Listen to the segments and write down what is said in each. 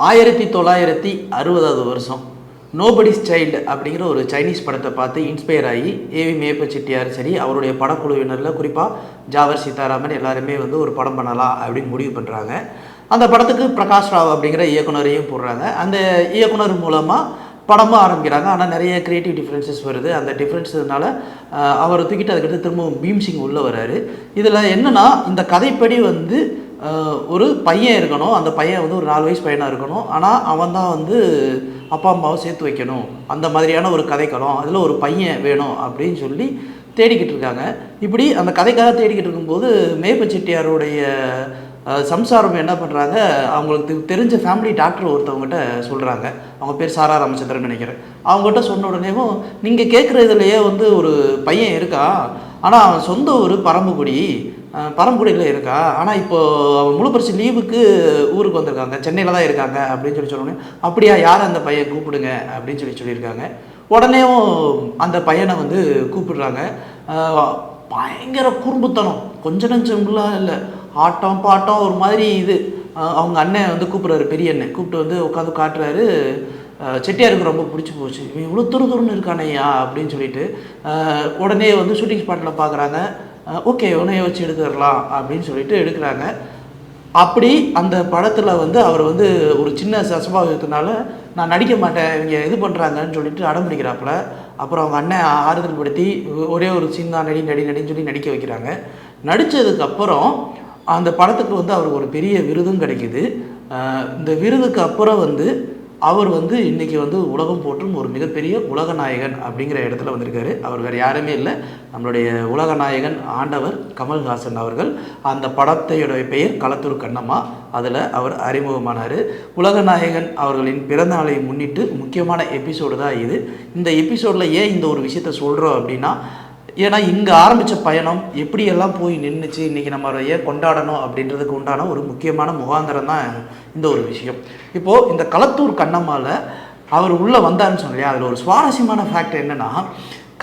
1960வது வருஷம் nobody's child அப்படிங்கிற ஒரு சைனீஸ் படத்தை பார்த்து இன்ஸ்பயர் ஆகி ஏவி மேப்ப செட்டியார் சரி அவருடைய படக்குழுவினரில் குறிப்பாக ஜாவர் சீதாராமன் எல்லாருமே வந்து ஒரு படம் பண்ணலாம் அப்படின்னு முடிவு பண்ணுறாங்க. அந்த படத்துக்கு பிரகாஷ் ராவ் அப்படிங்கிற இயக்குனரையும் போடுறாங்க. அந்த இயக்குனர் மூலமாக படமும் ஆரம்பிக்கிறாங்க. ஆனால் நிறைய க்ரியேட்டிவ் டிஃப்ரென்சஸ் வருது. அந்த டிஃப்ரென்ஸுனால அவர் தூக்கிட்டு அதுக்கடுத்து திரும்பவும் பீம்சிங் உள்ளே வர்றாரு. இதில் என்னென்னா இந்த கதைப்படி வந்து ஒரு பையன் இருக்கணும். அந்த பையன் வந்து ஒரு 4 வயசு பையனாக இருக்கணும். ஆனால் அவன் தான் வந்து அப்பா அம்மாவை சேர்த்து வைக்கணும். அந்த மாதிரியான ஒரு கதைக்களம், அதில் ஒரு பையன் வேணும் அப்படின்னு சொல்லி தேடிக்கிட்டு இருக்காங்க. இப்படி அந்த கதைக்காக தேடிக்கிட்டு இருக்கும்போது மேப்ப செட்டியாருடைய சம்சாரம் என்ன பண்ணுறாங்க, அவங்களுக்கு தெரிஞ்ச ஃபேமிலி டாக்டர் ஒருத்தவங்ககிட்ட சொல்கிறாங்க. அவங்க பேர் சாரா ராமச்சந்திரன் நினைக்கிறேன். அவங்ககிட்ட சொன்ன உடனேவும் நீங்கள் கேட்குறதுலையே வந்து ஒரு பையன் இருக்கா, ஆனால் அவன் சொந்த ஊர் பரம்புக்குடியில் இருக்கா, ஆனால் இப்போது அவன் முழு பரிசு லீவுக்கு ஊருக்கு வந்திருக்காங்க, சென்னையில் தான் இருக்காங்க அப்படின்னு சொன்னோடனே அப்படியா, யார் அந்த பையன் கூப்பிடுங்க அப்படின்னு சொல்லியிருக்காங்க. உடனேவும் அந்த பையனை வந்து கூப்பிடுறாங்க. பயங்கர குறும்புத்தனம், கொஞ்சம் நஞ்சம்லாம் இல்லை, ஆட்டம் பாட்டம் ஒரு மாதிரி இது. அவங்க அண்ணன் வந்து கூப்பிட்றாரு, பெரிய அண்ணன் கூப்பிட்டு வந்து உட்காந்து காட்டுறாரு. செட்டியாருக்கு ரொம்ப பிடிச்சி போச்சு, இவன் இவ்வளோ துருன்னு இருக்கானையா அப்படின்னு சொல்லிட்டு உடனே வந்து ஷூட்டிங் ஸ்பாட்டில் பார்க்குறாங்க. ஓகே உன்னைய வச்சு எடுத்துடலாம் அப்படின்னு சொல்லிட்டு எடுக்கிறாங்க. அப்படி அந்த படத்தில் வந்து அவர் வந்து ஒரு சின்ன சசபாவத்தினால நான் நடிக்க மாட்டேன், இவங்க இது பண்ணுறாங்கன்னு சொல்லிட்டு அடம் பிடிக்கிறாப்புல. அப்புறம் அவங்க அண்ணன் ஆறுதல் படுத்தி ஒரே ஒரு சீன் தான் நடின்னு சொல்லி நடிக்க வைக்கிறாங்க. நடித்ததுக்கப்புறம் அந்த படத்துக்கு வந்து அவருக்கு ஒரு பெரிய விருதும் கிடைக்கிது. இந்த விருதுக்கு அப்புறம் வந்து அவர் வந்து இன்றைக்கி வந்து உலகம் போற்றும் ஒரு மிகப்பெரிய உலகநாயகன் அப்படிங்கிற இடத்துல வந்திருக்காரு. அவர் வேறு யாருமே இல்லை, நம்மளுடைய உலகநாயகன் ஆண்டவர் கமல்ஹாசன் அவர்கள். அந்த படத்தையுடைய பெயர் களத்தூர் கண்ணம்மா. அதில் அவர் அறிமுகமானார். உலகநாயகன் அவர்களின் பிறந்தநாளை முன்னிட்டு முக்கியமான எபிசோடு தான் இது. இந்த எபிசோடில் ஏன் இந்த ஒரு விஷயத்த சொல்கிறோம் அப்படின்னா, ஏன்னா இங்கே ஆரம்பித்த பயணம் எப்படியெல்லாம் போய் நின்றுச்சு, இன்றைக்கி நம்ம அதை ஏன் கொண்டாடணும் அப்படின்றதுக்கு உண்டான ஒரு முக்கியமான முகாந்திரம் தான் இந்த ஒரு விஷயம். இப்போது இந்த களத்தூர் கண்ணம்மாவில் அவர் உள்ளே வந்தாருன்னு சொன்னலையா, அதில் ஒரு சுவாரஸ்யமான ஃபேக்ட் என்னென்னா,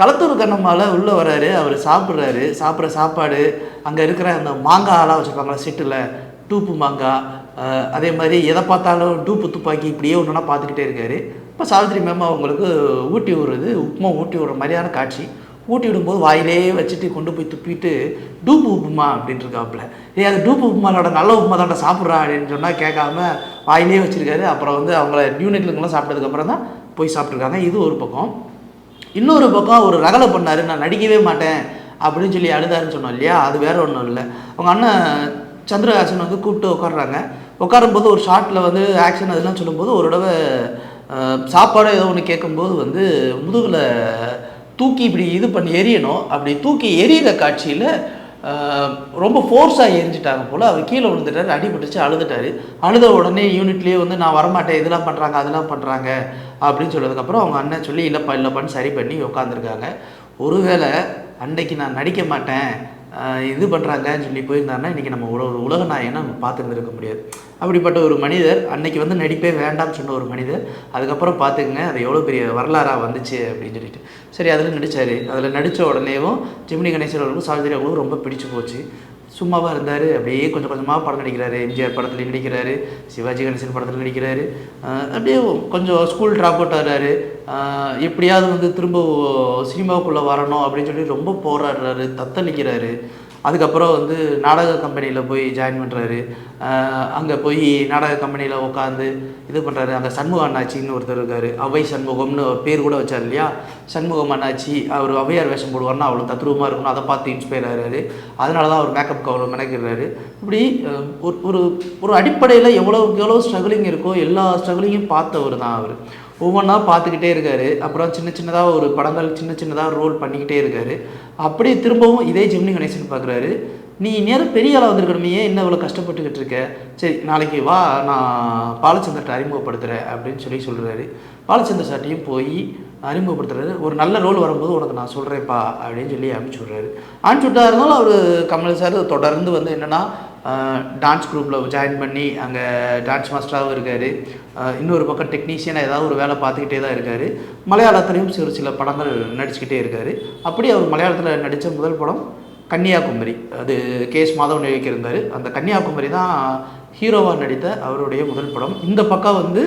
களத்தூர் கண்ணம்மாவில் உள்ளே வர்றாரு, அவர் சாப்பிட்ற சாப்பாடு, அங்கே இருக்கிற அந்த மாங்காயெல்லாம் வச்சுருப்பாங்களா செட்டில், டூப்பு மாங்காய், அதே மாதிரி எதை பார்த்தாலும் டூப்பு துப்பாக்கி இப்படியே ஒன்றுனா பார்த்துக்கிட்டே இருக்கார். இப்போ சாவித்திரி மேம் அவங்களுக்கு ஊட்டி விடுறது, உப்புமா ஊட்டி விடுற மாதிரியான காட்சி. ஊட்டி விடும்போது வாயிலே வச்சுட்டு கொண்டு போய் துப்பிட்டு டூப்பு உப்புமா அப்படின்ட்டு இருக்காப்புல. அது டூப்பு உப்புமாவோட நல்ல உப்புமா தான்டா சாப்பிட்றா அப்படின்னு சொன்னால் கேட்காம வாயிலே வச்சுருக்காரு. அப்புறம் வந்து அவங்கள யூனிட்லுங்கெல்லாம் சாப்பிட்டதுக்கப்புறம் தான் போய் சாப்பிட்ருக்காங்க. இது ஒரு பக்கம். இன்னொரு பக்கம் ஒரு ரகலை பண்ணார், நான் நடிக்கவே மாட்டேன் அப்படின்னு சொல்லி அழுதாருன்னு சொன்னோம் இல்லையா, அது வேறு ஒன்றும் இல்லை. அவங்க அண்ணன் சந்திரஹாசன் வந்து கூப்பிட்டு உட்காடுறாங்க. உட்காரும்போது ஒரு ஷார்ட்டில் வந்து ஆக்ஷன் அதெல்லாம் சொல்லும்போது ஒரு தடவை சாப்பாடு ஏதோ ஒன்று கேட்கும்போது வந்து முதுகில் தூக்கி இப்படி இது பண்ணி எரியணும். அப்படி தூக்கி எரியிற காட்சியில் ரொம்ப ஃபோர்ஸாக எரிஞ்சிட்டாங்க போல். அவர் கீழே விழுந்துட்டார், அடிபட்டுச்சு, அழுத உடனே யூனிட்லேயே வந்து நான் வரமாட்டேன், இதெல்லாம் பண்ணுறாங்க அதெல்லாம் பண்ணுறாங்க அப்படின்னு சொன்னதுக்கப்புறம் அவங்க அண்ணன் சொல்லி இல்லைப்பான்னு சரி பண்ணி உட்காந்துருக்காங்க. ஒருவேளை அன்னைக்கு நான் நடிக்க மாட்டேன் இது பண்ணுறாங்கன்னு சொல்லி போயிருந்தாருன்னா இன்றைக்கி நம்ம ஒரு உலகநாயகனை நம்ம பார்த்துருந்துருக்க முடியாது. அப்படிப்பட்ட ஒரு மனிதர், அன்னைக்கு வந்து நடிப்பே வேண்டாம்னு சொன்ன ஒரு மனிதர், அதுக்கப்புறம் பார்த்துக்குங்க அது எவ்வளோ பெரிய வரலாறாக வந்துச்சு அப்படின்னு சொல்லிட்டு. சரி, அதில் நடித்தார். அதில் நடித்த உடனேவும் ஜெமினி கணேசன் அவர்களுக்கும் சாவித்திரி அவர்களுக்கும் ரொம்ப பிடிச்சி போச்சு. சும்மாவாக இருந்தார், அப்படியே கொஞ்சம் கொஞ்சமாக படம் நடிக்கிறாரு. எம்ஜிஆர் படத்துலையும் நடிக்கிறாரு, சிவாஜி கணேசன் படத்தில் நடிக்கிறாரு. அப்படியே கொஞ்சம் ஸ்கூல் ட்ராப் அவுட் ஆகிறாரு. எப்படியாவது வந்து திரும்ப சினிமாவுக்குள்ளே வரணும் அப்படின்னு சொல்லி ரொம்ப போராடுறாரு, தத்தளிக்கிறாரு. அதுக்கப்புறம் வந்து நாடக கம்பெனியில் போய் ஜாயின் பண்ணுறாரு. அங்கே போய் நாடக கம்பெனியில் உட்காந்து இது பண்ணுறாரு. அங்கே சண்முக அண்ணாச்சின்னு ஒருத்தர் இருக்கார், அவை சண்முகம்னு பேர் கூட வச்சார் இல்லையா, சண்முகம் அண்ணாச்சி. அவர் அவையார் வேஷம் போடுவார்னா அவ்வளோ தத்ரூபமாக இருக்கணும், அதை பார்த்து இன்ஸ்பயர் ஆகிறாரு. அதனால தான் அவர் மேக்கப்புக்கு அவ்வளோ மெனக்கிடுறாரு. இப்படி ஒரு ஒரு அடிப்படையில் எவ்வளோ ஸ்ட்ரகிளிங் இருக்கோ எல்லா ஸ்ட்ரகிளிங்கும் பார்த்தவர் தான் அவர். ஒவ்வொன்றா பார்த்துக்கிட்டே இருக்கார். அப்புறம் சின்ன சின்னதாக ஒரு படங்கள் சின்ன சின்னதாக ரோல் பண்ணிக்கிட்டே இருக்கார். அப்படியே திரும்பவும் இதே ஜெமினி கணேசன் பார்க்குறாரு. நீ நேரம் பெரிய ஆளாக வந்திருக்கணுமே, ஏன் என்ன இவ்வளோ கஷ்டப்பட்டுக்கிட்டு இருக்க, சரி நாளைக்கு வா நான் பாலச்சந்தர்கிட்ட அறிமுகப்படுத்துகிறேன் அப்படின்னு சொல்கிறாரு. பாலச்சந்தர் சார்ட்டையும் போய் அறிமுகப்படுத்துறாரு. ஒரு நல்ல ரோல் வரும்போது உனக்கு நான் சொல்கிறேன்ப்பா அப்படின்னு சொல்லி அனுப்பிச்சி விட்றாரு. அனுப்பிச்சி விட்டா இருந்தாலும் அவர் கமல் சார் தொடர்ந்து வந்து என்னென்னா டான்ஸ் குரூப்பில் ஜாயின் பண்ணி அங்கே டான்ஸ் மாஸ்டராகவும் இருக்கார். இன்னொரு பக்கம் டெக்னீஷியனாக ஏதாவது ஒரு வேலை பார்த்துக்கிட்டே தான் இருக்கார். மலையாளத்துலேயும் சில படங்கள் நடிச்சுக்கிட்டே இருக்கார். அப்படி அவர் மலையாளத்தில் நடித்த முதல் படம் கன்னியாகுமரி. அது கேஎஸ் மாதவன் இயக்கியிருந்தார். அந்த கன்னியாகுமரி தான் ஹீரோவாக நடித்த அவருடைய முதல் படம். இந்த பக்கம் வந்து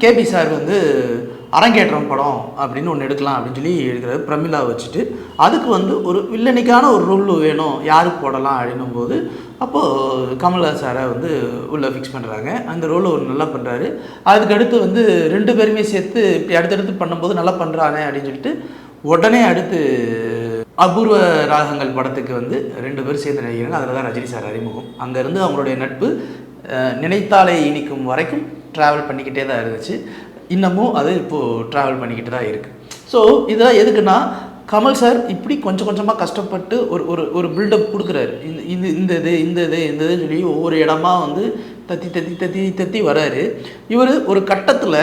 கேபி சார் வந்து அரங்கேற்றம் படம் அப்படின்னு ஒன்று எடுக்கலாம் அப்படின்னு சொல்லி எடுக்கிறாரு பிரமிளா வச்சுட்டு. அதுக்கு வந்து ஒரு வில்லனிக்கான ஒரு ரோல் வேணும், யாருக்கு போடலாம் அப்படின்னும் போது அப்போது கமல்ஹாசன் சாரை வந்து உள்ளே ஃபிக்ஸ் பண்ணுறாங்க. அந்த ரோலை ஒரு நல்லா பண்ணுறாரு. அதுக்கடுத்து வந்து 2 பேருமே சேர்த்து இப்படி அடுத்தடுத்து பண்ணும்போது நல்லா பண்ணுறானே அப்படின்னு சொல்லிட்டு உடனே அடுத்து அபூர்வ ராகங்கள் படத்துக்கு வந்து 2 பேரும் சேர்ந்து நடிக்கிறாங்க. அதில் தான் ரஜினி சார் அறிமுகம். அங்கேருந்து அவங்களுடைய நட்பு நினைத்தாலே இனிக்கும் வரைக்கும் ட்ராவல் பண்ணிக்கிட்டே தான் இருந்துச்சு. இன்னமும் அது இப்போது ட்ராவல் பண்ணிக்கிட்டு தான் இருக்குது. ஸோ இதெல்லாம் எதுக்குன்னா, கமல் சார் இப்படி கொஞ்சம் கொஞ்சமாக கஷ்டப்பட்டு ஒரு ஒரு ஒரு பில்டப் கொடுக்குறாரு. இந்த இது சொல்லி ஒவ்வொரு இடமா வந்து தத்தி வராரு. இவர் ஒரு கட்டத்தில்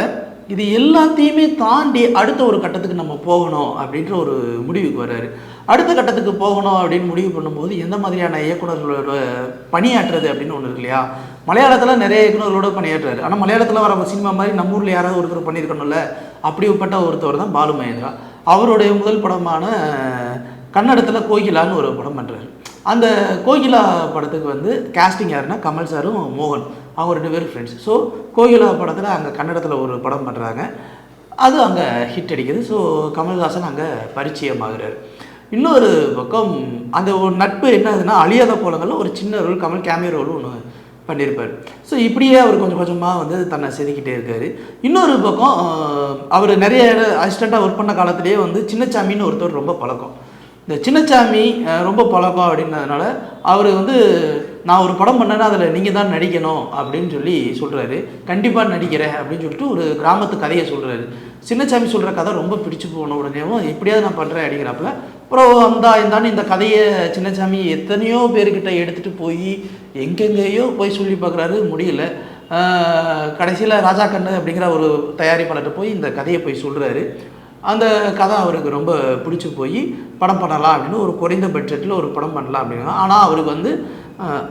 இது எல்லாத்தையுமே தாண்டி அடுத்த ஒரு கட்டத்துக்கு நம்ம போகணும் அப்படின்ற ஒரு முடிவுக்கு வர்றாரு. அடுத்த கட்டத்துக்கு போகணும் அப்படின்னு முடிவு பண்ணும்போது எந்த மாதிரியான இயக்குநர்களோட பணியாற்றுறது அப்படின்னு ஒன்று இருக்கு இல்லையா. மலையாளத்தில் நிறைய இயக்குநர்களோட பணியாற்றுறாரு. ஆனால் மலையாளத்தில் வர சினிமா மாதிரி நம்ம ஊரில் யாராவது ஒருத்தர் பண்ணியிருக்கணும்ல, அப்படிப்பட்ட ஒருத்தவர் தான் பாலு மகேந்திரா. அவருடைய முதல் படமான கன்னடத்தில் கோகிலான்னு ஒரு படம் பண்ணுறாரு. அந்த கோகிலா படத்துக்கு வந்து கேஸ்டிங் யாருன்னா கமல் சாரும் மோகன், அவங்க 2 பேரும் ஃப்ரெண்ட்ஸ். ஸோ கோகிலா படத்தில் அங்கே கன்னடத்தில் ஒரு படம் பண்ணுறாங்க. அது அங்கே ஹிட் அடிக்குது. ஸோ கமல்ஹாசன் அங்கே பரிச்சயமாகிறார். இன்னொரு பக்கம் அந்த ஒரு நட்பு என்ன ஆகுதுன்னா, அழியாத கோலங்களில் ஒரு சின்ன ரோல் கமல் கேமியோ ரோலும் ஒன்று பண்ணியிருப்பார். ஸோ இப்படியே அவர் கொஞ்சம் கொஞ்சமாக வந்து தன்னை செதுக்கிட்டே இருக்கார். இன்னொரு பக்கம் அவர் நிறைய அசிஸ்டண்ட்டாக ஒர்க் பண்ண காலத்திலேயே வந்து சின்னச்சாமின்னு ஒருத்தர் ரொம்ப பழக்கம். இந்த சின்னச்சாமி ரொம்ப பழக்கம் அப்படின்றதுனால அவர் வந்து நான் ஒரு படம் பண்ணேன்னா அதில் நீங்கள் தான் நடிக்கணும் அப்படின்னு சொல்லி சொல்கிறாரு. கண்டிப்பாக நடிக்கிறேன் அப்படின்னு சொல்லிட்டு ஒரு கிராமத்து கதையை சொல்கிறாரு. சின்னச்சாமி சொல்கிற கதை ரொம்ப பிடிச்சி போன உடனேவும் எப்படியாவது நான் பண்ணுறேன் அப்படிங்கிறப்பல அப்புறம் இந்த கதையை சின்னச்சாமி எத்தனையோ பேர்கிட்ட எடுத்துகிட்டு போய் எங்கெங்கேயோ போய் சொல்லி பார்க்குறாரு, முடியல. கடைசியில் ராஜா கண்ணு அப்படிங்கிற ஒரு தயாரிப்பாளர்கிட்ட போய் இந்த கதையை போய் சொல்கிறாரு. அந்த கதை அவருக்கு ரொம்ப பிடிச்சி போய் படம் பண்ணலாம் அப்படின்னு ஒரு குறைந்த பட்ஜெட்டில் ஒரு படம் பண்ணலாம் அப்படின்னா. ஆனால் அவருக்கு வந்து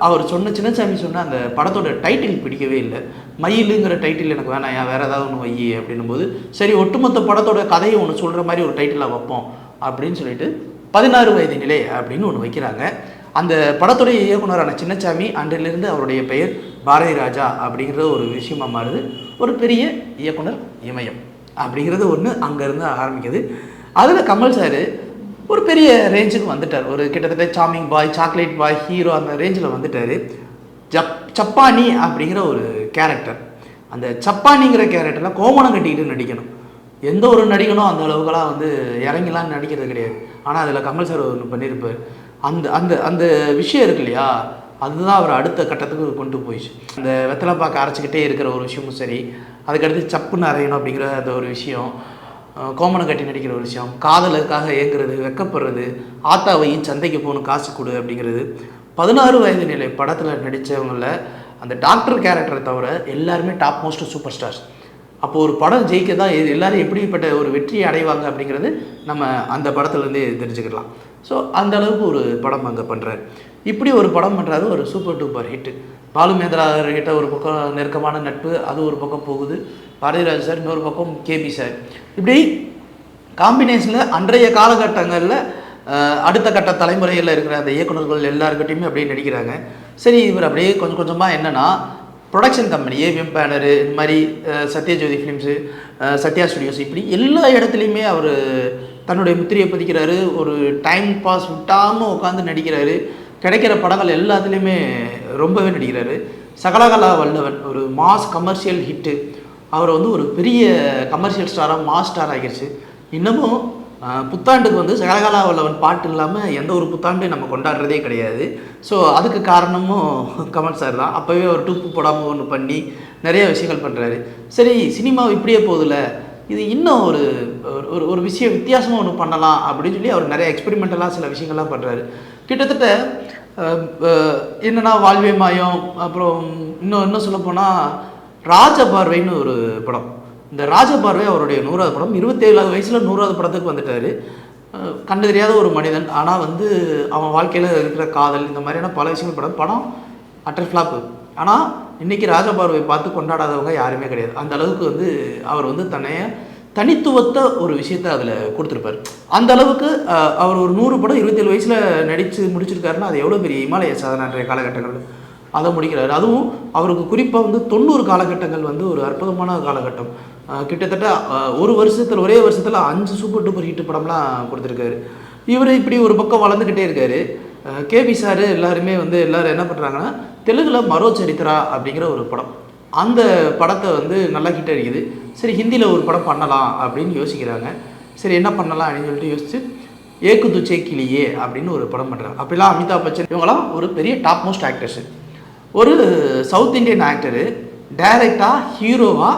அவர் சின்னச்சாமி சொன்ன அந்த படத்தோட டைட்டில் பிடிக்கவே இல்லை. மயிலுங்கிற டைட்டில் எனக்கு வேணாம், ஏன் வேறு ஏதாவது ஒன்று வை அப்படின்னும் போது சரி ஒட்டுமொத்த படத்தோட கதையை ஒன்று சொல்கிற மாதிரி ஒரு டைட்டிலாக வைப்போம் அப்படின்னு சொல்லிட்டு 16 வயது நிலை அப்படின்னு ஒன்று வைக்கிறாங்க. அந்த படத்துடைய இயக்குனரான சின்னச்சாமி அன்றிலிருந்து அவருடைய பெயர் பாரதி ராஜா அப்படிங்கிற ஒரு விஷயமா மாறுது. ஒரு பெரிய இயக்குனர் இமயம் அப்படிங்கிறது ஒன்று அங்கேருந்து ஆரம்பிக்குது. அதில் கமல் சார் ஒரு பெரிய ரேஞ்சுக்கு வந்துட்டார். ஒரு கிட்டத்தட்ட சாமிங் பாய், சாக்லேட் பாய், ஹீரோ அந்த ரேஞ்சில் வந்துட்டார். சப்பானி அப்படிங்கிற ஒரு கேரக்டர், அந்த சப்பானிங்கிற கேரக்டரில் கோமணம் கட்டிக்கிட்டு நடிக்கணும். எந்த ஒரு நடிகனும் அந்த அளவுக்கெல்லாம் வந்து இறங்கிலாம் நடிக்கிறது கிடையாது. ஆனால் அதில் கமல் சார் ஒன்று பண்ணியிருப்பார். அந்த அந்த அந்த விஷயம் இருக்கு இல்லையா, அதுதான் அவர் அடுத்த கட்டத்துக்கு கொண்டு போயிடுச்சு. அந்த வெத்தலைப்பாக்க அரைச்சிக்கிட்டே இருக்கிற ஒரு விஷயமும் சரி, அதுக்கடுத்து சப்புன்னு அரையணும் அப்படிங்கிற அந்த ஒரு விஷயம், கோமணம் கட்டி நடிக்கிற ஒரு விஷயம், காதலுக்காக ஏங்குறது, வெக்கப்படுறது, ஆத்தாவையும் சந்தைக்கு போகணும் காசு கொடு அப்படிங்கிறது. 16 வயது நிலை படத்தில் நடித்தவங்களில் அந்த டாக்டர் கேரக்டரை தவிர எல்லாருமே டாப் மோஸ்ட் சூப்பர் ஸ்டார்ஸ். அப்போது ஒரு படம் ஜெயிக்க தான் எல்லோரும் எப்படிப்பட்ட ஒரு வெற்றியை அடைவாங்க அப்படிங்கிறது நம்ம அந்த படத்துலேருந்தே தெரிஞ்சுக்கலாம். ஸோ அந்த அளவுக்கு ஒரு படம் அங்கே பண்ணுறாரு. இப்படி ஒரு படம் பண்ணுறாரு, ஒரு super duper hit. Balu Mahendra கிட்ட ஒரு பக்கம் நெருக்கமான நட்பு, அது ஒரு பக்கம் போகுது. பாரதிராஜ் சார் இன்னொரு பக்கம் கேபி சார். இப்படி காம்பினேஷனில் அன்றைய காலகட்டங்களில் அடுத்த கட்ட தலைமுறையில் இருக்கிற அந்த இயக்குநர்கள் எல்லாருக்கிட்டையுமே அப்படியே நடிக்கிறாங்க. சரி, இவர் அப்படியே கொஞ்சம் கொஞ்சமாக என்னென்னா ப்ரொடக்ஷன் கம்பெனி ஏவிஎம் பேனரு, இந்த மாதிரி சத்யஜோதி ஃபிலிம்ஸு, சத்யா ஸ்டுடியோஸ், இப்படி எல்லா இடத்துலையுமே அவர் தன்னுடைய முத்திரையை பதிக்கிறாரு. ஒரு டைம் பாஸ் விட்டாமல் உட்காந்து நடிக்கிறாரு. கிடைக்கிற படங்கள் எல்லாத்துலேயுமே ரொம்பவே நடிக்கிறாரு. சகலகலா வல்லவன் ஒரு மாஸ் கமர்ஷியல் ஹிட்டு. அவர் வந்து ஒரு பெரிய கமர்ஷியல் ஸ்டாராக மாஸ் ஸ்டார் ஆகிடுச்சு. இன்னமும் புத்தாண்டுக்கு வந்து சகலகலா வல்லவன் பாட்டு இல்லாமல் எந்த ஒரு புத்தாண்டு நம்ம கொண்டாடுறதே கிடையாது. ஸோ அதுக்கு காரணமும் கமல் சார் தான். அப்போவே ஒரு டூப்பு போடாமல் ஒன்று பண்ணி நிறைய விஷயங்கள் பண்ணுறாரு. சரி, சினிமா இப்படியே போதில்ல, இது இன்னும் ஒரு ஒரு விஷயம் வித்தியாசமாக ஒன்று பண்ணலாம் அப்படின்னு சொல்லி அவர் நிறைய எக்ஸ்பெரிமெண்டலாக சில விஷயங்கள்லாம் பண்ணுறாரு. கிட்டத்தட்ட என்னென்னா வாழ்வே மாயம், அப்புறம் இன்னும் சொல்லப்போனால் ராஜபார்வைன்னு ஒரு படம். இந்த ராஜபார்வை அவருடைய 100வது படம். 27 வயசில் 100வது படத்துக்கு வந்துட்டார். கண்டு தெரியாத ஒரு மனிதன், ஆனால் வந்து அவன் வாழ்க்கையில் இருக்கிற காதல், இந்த மாதிரியான பல விஷயங்கள் படம் அட்டர் ஃப்ளாப்பு. ஆனால் இன்றைக்கி ராஜபார்வை பார்த்து கொண்டாடாதவங்க யாருமே கிடையாது. அந்த அளவுக்கு வந்து அவர் வந்து தனித்துவத்தை ஒரு விஷயத்தை அதில் கொடுத்துருப்பார். அந்த அளவுக்கு அவர் ஒரு 100 படம் 27 வயசில் நடித்து முடிச்சிருக்காருன்னா அது எவ்வளோ பெரிய இமாலய சாதனை அன்றைய காலகட்டங்களில். அதை முடிக்கிறாரு. அதுவும் அவருக்கு குறிப்பாக வந்து 90 காலகட்டங்கள் வந்து ஒரு அற்புதமான காலகட்டம். கிட்டத்தட்ட ஒரு வருஷத்தில் ஒரே வருஷத்தில் 5 சூப்பர் டூப்பர் ஹிட் படம்லாம் கொடுத்துருக்காரு. இவர் இப்படி ஒரு பக்கம் வளர்ந்துக்கிட்டே இருக்காரு. கேபி சார் எல்லாருமே வந்து எல்லோரும் என்ன பண்ணுறாங்கன்னா, தெலுங்கில் மரோ சரித்திரா அப்படிங்கிற ஒரு படம், அந்த படத்தை வந்து நல்லா ஹிட் அடிக்குது. சரி ஹிந்தியில் ஒரு படம் பண்ணலாம் அப்படின்னு யோசிக்கிறாங்க. சரி என்ன பண்ணலாம் அப்படின்னு சொல்லிட்டு யோசிச்சு ஏக்கு துச்சே கிளியே அப்படின்னு ஒரு படம் பண்ணுறாங்க. அப்படிலாம் அமிதாப் பச்சன் இவங்களாம் ஒரு பெரிய டாப் மோஸ்ட் ஆக்டர்ஸு. ஒரு சவுத் இண்டியன் ஆக்டரு டைரக்டாக ஹீரோவாக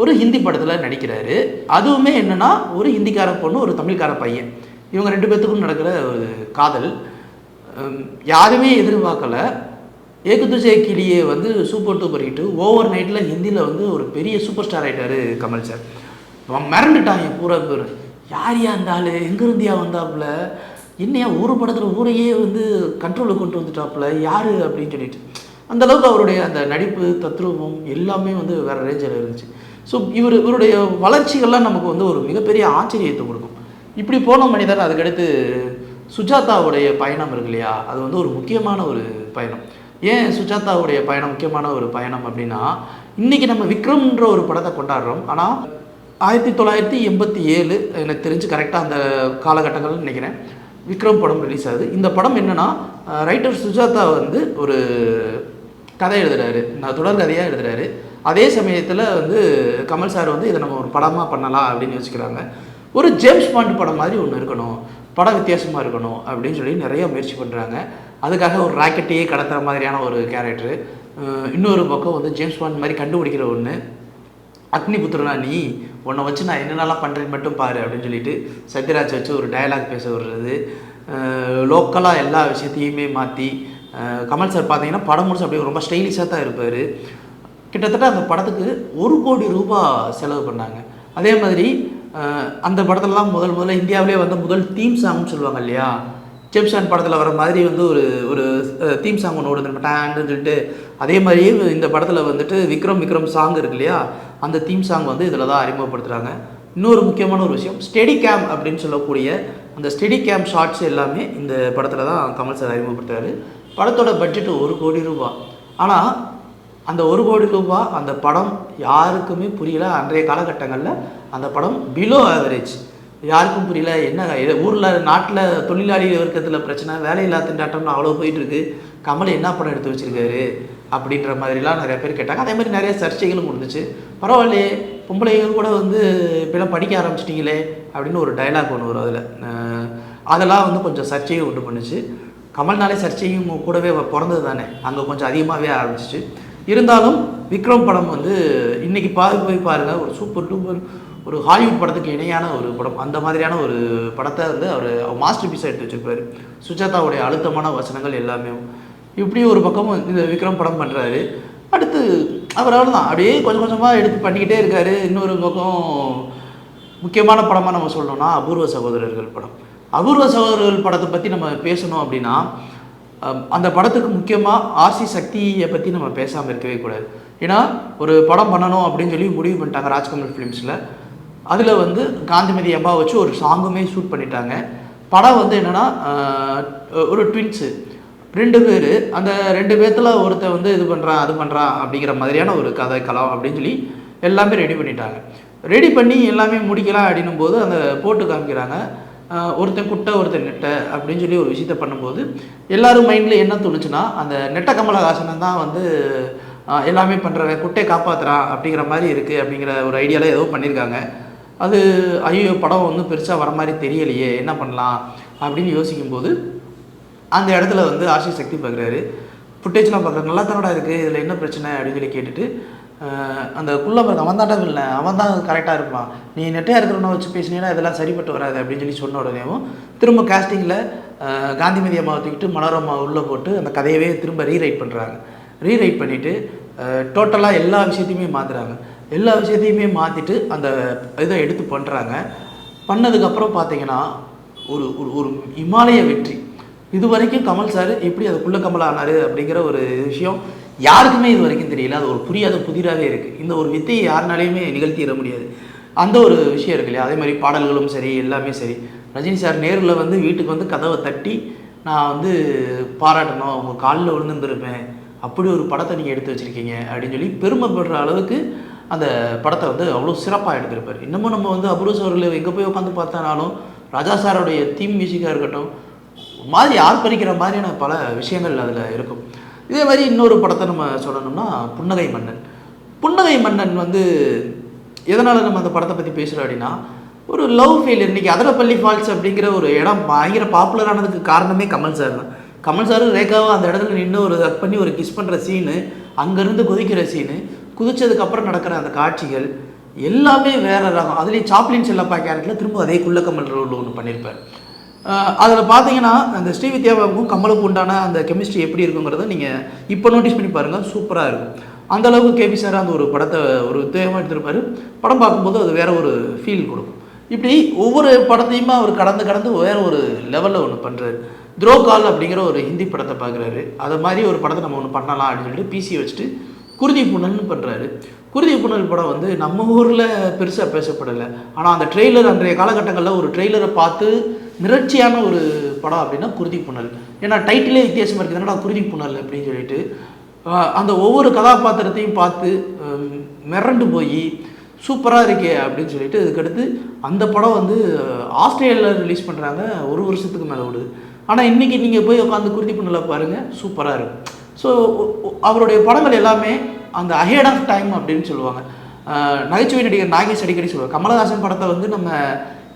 ஒரு ஹிந்தி படத்தில் நடிக்கிறாரு. அதுவுமே என்னென்னா ஒரு ஹிந்திக்கார பொண்ணு ஒரு தமிழ்கார பையன், இவங்க 2 பேர்த்துக்கும் நடக்கிற ஒரு காதல். யாருமே எதிர்பார்க்கல. ஏக்கு துச்சே கிளியே வந்து சூப்பர் டூப்பர் ஹிட்டு. ஓவர் நைட்டில் ஹிந்தியில் வந்து ஒரு பெரிய சூப்பர் ஸ்டார் ஆகிட்டார் கமல் சார். அவன் மிரண்டுட்டாங்க பூரா பேர். யாரையா இருந்தாலும் எங்கேருந்தியா வந்தாப்புல, என்னையா ஒரு படத்தில் ஊரையே வந்து கண்ட்ரோலுக்கு கொண்டு வந்துட்டாப்புல யார் அப்படின்னு சொல்லிட்டு, அந்தளவுக்கு அவருடைய அந்த நடிப்பு தத்ரூபம் எல்லாமே வந்து வேறு ரேஞ்சில் இருந்துச்சு. ஸோ இவருடைய வளர்ச்சிகள்லாம் நமக்கு வந்து ஒரு மிகப்பெரிய ஆச்சரியத்தை கொடுக்கும். இப்படி போன மனிதர் அதுக்கடுத்து சுஜாதாவுடைய பயணம் இருக்கு இல்லையா, அது வந்து ஒரு முக்கியமான ஒரு பயணம். ஏன் சுஜாதாவுடைய பயணம் முக்கியமான ஒரு பயணம் அப்படின்னா, இன்றைக்கி நம்ம விக்ரம்ன்ற ஒரு படத்தை கொண்டாடுறோம். ஆனால் 1987 எனக்கு தெரிஞ்சு கரெக்டாக அந்த காலகட்டங்கள்னு நினைக்கிறேன் விக்ரம் படம் ரிலீஸ் ஆகுது. இந்த படம் என்னென்னா, ரைட்டர் சுஜாதா வந்து ஒரு கதை எழுதுகிறாரு, தொடர்கதையாக எழுதுகிறாரு. அதே சமயத்தில் வந்து கமல் சார் வந்து இதை நம்ம ஒரு படமாக பண்ணலாம் அப்படின்னு யோசிக்கிறாங்க. ஒரு ஜேம்ஸ் பாண்ட் படம் மாதிரி ஒன்று இருக்கணும், படம் வித்தியாசமாக இருக்கணும் அப்படின்னு சொல்லி நிறைய முயற்சி பண்ணுறாங்க. அதுக்காக ஒரு ராக்கெட்டையே கடத்துகிற மாதிரியான ஒரு கேரக்டரு, இன்னொரு பக்கம் வந்து ஜேம்ஸ் பாண்ட் மாதிரி கண்டுபிடிக்கிற ஒன்று, அக்னிபுத்திரனா நீ உன்னை வச்சு நான் என்னென்னலாம் பண்ணுறேன்னு மட்டும் பாரு அப்படின்னு சொல்லிட்டு சத்யராஜ் வச்சு ஒரு டயலாக் பேச விடுறது, லோக்கலாக எல்லா விஷயத்தையுமே மாற்றி. கமல் சார் பார்த்தீங்கன்னா படம் முடிச்சு அப்படியே ரொம்ப ஸ்டைலிஷாக தான் இருப்பார். கிட்டத்தட்ட அந்த படத்துக்கு 1 கோடி ரூபாய் செலவு பண்ணாங்க. அதே மாதிரி அந்த படத்துலலாம் முதல்ல இந்தியாவிலே வந்து முதல் தீம் சாங்னு சொல்லுவாங்க இல்லையா, ஜேம்ஸ் படத்தில் வர மாதிரி வந்து ஒரு தீம் சாங் ஒன்று ஓடுதுன்னு சொல்லிட்டு, அதே மாதிரியே இந்த படத்தில் வந்துட்டு விக்ரம் சாங் இருக்கு இல்லையா, அந்த தீம் சாங் வந்து இதில் தான் அறிமுகப்படுத்துகிறாங்க. இன்னொரு முக்கியமான ஒரு விஷயம், ஸ்டெடி கேம் அப்படின்னு சொல்லக்கூடிய அந்த ஸ்டெடி கேம் ஷார்ட்ஸ் எல்லாமே இந்த படத்தில் தான் கமல் சார் அறிமுகப்படுத்துறாரு. படத்தோட பட்ஜெட் 1 கோடி ரூபாய். ஆனால் அந்த 1 கோடி ரூபாய் அந்த படம் யாருக்குமே புரியல. அன்றைய காலகட்டங்களில் அந்த படம் பிலோ ஆவரேஜ், யாருக்கும் புரியல. என்ன ஊரில் நாட்டில் தொழிலாளி வர்க்கத்தில் பிரச்சனை, வேலையில்லா திண்டாட்டம்னு அவ்வளோ போயிட்டுருக்கு, கமல் என்ன படம் எடுத்து வச்சுருக்காரு அப்படின்ற மாதிரிலாம் நிறைய பேர் கேட்டாங்க. அதே மாதிரி நிறைய சர்ச்சைகளும் இருந்துச்சு. பரவாயில்லையே பொம்பளைகள் கூட வந்து இப்போலாம் படிக்க ஆரம்பிச்சிட்டிங்களே அப்படின்னு ஒரு டைலாக் ஒன்று வரும் அதில். அதெல்லாம் வந்து கொஞ்சம் சர்ச்சையை உண்டு பண்ணுச்சு. கமல்னாலே சர்ச்சையும் கூடவே பிறந்தது தானே, அங்கே கொஞ்சம் அதிகமாகவே ஆரம்பிச்சிச்சு. இருந்தாலும் விக்ரம் படம் வந்து இன்றைக்கி போய் பாருங்கள், ஒரு சூப்பர் டூப்பர் ஒரு ஹாலிவுட் படத்துக்கு இணையான ஒரு படம். அந்த மாதிரியான ஒரு படத்தை வந்து அவர் மாஸ்டர் பீஸாக எடுத்து வச்சுருப்பார். சுஜாதாவுடைய அழுத்தமான வசனங்கள் எல்லாமே. இப்படி ஒரு பக்கமும் இந்த விக்ரம் படம் பண்ணுறாரு. அடுத்து அவர் அவ்வளோதான் அப்படியே கொஞ்சம் கொஞ்சமாக எடுத்து பண்ணிக்கிட்டே இருக்கார். இன்னொரு பக்கம் முக்கியமான படமாக நம்ம சொல்லணும்னா அபூர்வ சகோதரர்கள் படம். அபூர்வ சகோதரர்கள் படத்தை பற்றி நம்ம பேசணும் அப்படின்னா, அந்த படத்துக்கு முக்கியமாக ஆர்சி சக்தியை பற்றி நம்ம பேசாமல் இருக்கவே கூடாது. ஏன்னா ஒரு படம் பண்ணணும் அப்படின்னு சொல்லி முடிவு பண்ணிட்டாங்க ராஜ்கமல் ஃபிலிம்ஸில். அதில் வந்து காந்திமதி அம்மாவை வச்சு ஒரு சாங்குமே ஷூட் பண்ணிட்டாங்க. படம் வந்து என்னென்னா, ஒரு ட்வின்ஸு 2 பேர், அந்த 2 பேர்த்தில் ஒருத்தர் வந்து இது பண்ணுறான் அது பண்ணுறான் அப்படிங்கிற மாதிரியான ஒரு கதை களம் அப்படின்னு சொல்லி எல்லாமே ரெடி பண்ணிட்டாங்க. ரெடி பண்ணி எல்லாமே முடிக்கலாம் அப்படின்னும் போது அந்த போட்டு காமிக்கிறாங்க, ஒருத்தன் குட்டை ஒருத்தன் நெட்டை அப்படின்னு சொல்லி ஒரு விஷயத்த பண்ணும்போது எல்லோரும் மைண்டில் என்ன தோணுச்சுன்னா, அந்த நெட்ட கமலஹாசன் தான் வந்து எல்லாமே பண்ணுறாங்க, குட்டையை காப்பாற்றுறான் அப்படிங்கிற மாதிரி இருக்குது அப்படிங்கிற ஒரு ஐடியாவில் ஏதோ பண்ணியிருக்காங்க. அது ஐயோ படம் வந்து பெருசாக வர மாதிரி தெரியலையே, என்ன பண்ணலாம் அப்படின்னு யோசிக்கும்போது அந்த இடத்துல வந்து ஆர்சி சக்தி பார்க்குறாரு. ஃபுட்டேஜ்லாம் பார்க்குறாரு, நல்லா தானடா இருக்குது, இதில் என்ன பிரச்சனை அப்படின்னு சொல்லி கேட்டுட்டு, அந்த குள்ள பார்க்க அவன் தாண்டா இல்லை, அவன் தான் கரெக்டாக இருப்பான், நீ நெட்டையாக இருக்கிறவனை வச்சு பேசினீங்கன்னா இதெல்லாம் சரிப்பட்டு வராது அப்படின்னு சொல்லி சொன்ன உடனேவும் திரும்ப காஸ்டிங்கில் காந்திமதி அம்மாவை தூக்கிட்டு மனோரமா உள்ளே போட்டு அந்த கதையவே திரும்ப ரீரைட் பண்ணுறாங்க. ரீரைட் பண்ணிவிட்டு டோட்டலாக எல்லா விஷயத்தையுமே மாற்றுறாங்க. எல்லா விஷயத்தையுமே மாற்றிட்டு அந்த இதை எடுத்து பண்ணுறாங்க. பண்ணதுக்கப்புறம் பார்த்தீங்கன்னா ஒரு ஒரு இமாலய வெற்றி. இது வரைக்கும் கமல் சார் எப்படி அதுக்குள்ளே கமல் ஆனார் அப்படிங்கிற ஒரு விஷயம் யாருக்குமே இது வரைக்கும் தெரியல. அது ஒரு புரியாத புதிராகவே இருக்குது. இந்த ஒரு வித்தையை யாருனாலையுமே நிகழ்த்திட முடியாது. அந்த ஒரு விஷயம் இருக்கு இல்லையா. அதே மாதிரி பாடல்களும் சரி, எல்லாமே சரி. ரஜினி சார் நேரில் வந்து வீட்டுக்கு வந்து கதவை தட்டி நான் வந்து பாராட்டணும், அவங்க காலில் விழுந்துருப்பேன் அப்படி ஒரு படத்தை நீங்கள் எடுத்து வச்சுருக்கீங்க அப்படின்னு சொல்லி பெருமைப்படுற அளவுக்கு அந்த படத்தை வந்து அவ்வளோ சிறப்பாக எடுத்திருப்பார். இன்னமும் நம்ம வந்து அபூர்வ சகோதரர்கள் எங்கே போய் உட்காந்து பார்த்தானாலும் ராஜா சாரோடைய தீம் மியூசிக்காக இருக்கட்டும், மாதிரி ஆர்ப்பரிக்கிற மாதிரியான பல விஷயங்கள் அதில் இருக்கும். இதே மாதிரி இன்னொரு படத்தை நம்ம சொல்லணும்னா புன்னகை மன்னன். புன்னகை மன்னன் வந்து எதனால் நம்ம அந்த படத்தை பற்றி பேசுகிறோம் அப்படின்னா, ஒரு லவ் ஃபெயிலியர். இன்றைக்கி அதரப்பள்ளி ஃபால்ஸ் அப்படிங்கிற ஒரு இடம் பயங்கர பாப்புலரானதுக்கு காரணமே கமல் சார் தான். கமல் சார் ரேகாவும் அந்த இடத்துல நின்று ஒரு ஹக் பண்ணி ஒரு கிஸ் பண்ணுற சீனு, அங்கேருந்து குதிக்கிற சீனு, குதிச்சதுக்கப்புறம் நடக்கிற அந்த காட்சிகள் எல்லாமே வேறு ரகம். அதுலேயும் சாப்ளின் செல்லப்பா கேரக்டரில் திரும்ப அதே குள்ளக்கமல் ரோல் ஒன்று பண்ணியிருப்பார். அதில் பார்த்தீங்கன்னா அந்த ஸ்ரீவித்யாவுக்கும் கமலுக்கும் உண்டான அந்த கெமிஸ்ட்ரி எப்படி இருக்குங்கிறத நீங்கள் இப்போ நோட்டீஸ் பண்ணி பாருங்கள், சூப்பராக இருக்கும். அந்தளவுக்கு கேபி சார் அந்த ஒரு படத்தை ஒரு உத்வேகமாக எடுத்திருப்பார். படம் பார்க்கும்போது அது வேறு ஒரு ஃபீல் கொடுக்கும். இப்படி ஒவ்வொரு படத்தையுமே அவர் கடந்து வேறு ஒரு லெவலில் ஒன்று பண்ணுறாரு. துரோகால் அப்படிங்கிற ஒரு ஹிந்தி படத்தை பார்க்குறாரு. அது மாதிரி ஒரு படத்தை நம்ம ஒன்று பண்ணலாம் அப்படின்னு சொல்லிட்டு பிசி வச்சுட்டு குருதி புனல்னு பண்ணுறாரு. குருதி புனல் படம் வந்து நம்ம ஊரில் பெருசாக பேசப்படலை. ஆனால் அந்த ட்ரெய்லர் அன்றைய காலகட்டங்களில் ஒரு ட்ரெய்லரை பார்த்து மிரட்சியான ஒரு படம் அப்படின்னா குருதி புனல். ஏன்னா டைட்டிலே வித்தியாசமாக இருக்குது, என்னடா குருதி புனல் அப்படின்னு சொல்லிட்டு அந்த ஒவ்வொரு கதாபாத்திரத்தையும் பார்த்து மிரண்டு போய் சூப்பராக இருக்கே அப்படின்னு சொல்லிட்டு அதுக்கடுத்து அந்த படம் வந்து ஆஸ்திரேலியாவில் ரிலீஸ் பண்ணுறாங்க. ஒரு வருஷத்துக்கு மேலே ஓடுது. ஆனால் இன்றைக்கி நீங்கள் போய் உட்காந்து குருதி புனலை பாருங்கள், சூப்பராக இருக்கும். ஸோ அவருடைய படங்கள் எல்லாமே அந்த அஹெட் ஆஃப் டைம் அப்படின்னு சொல்லுவாங்க. நகைச்சுவை நடிகர் நாகேஷ் அடிக்கடி சொல்லுவாங்க, கமலஹாசன் படத்தை வந்து நம்ம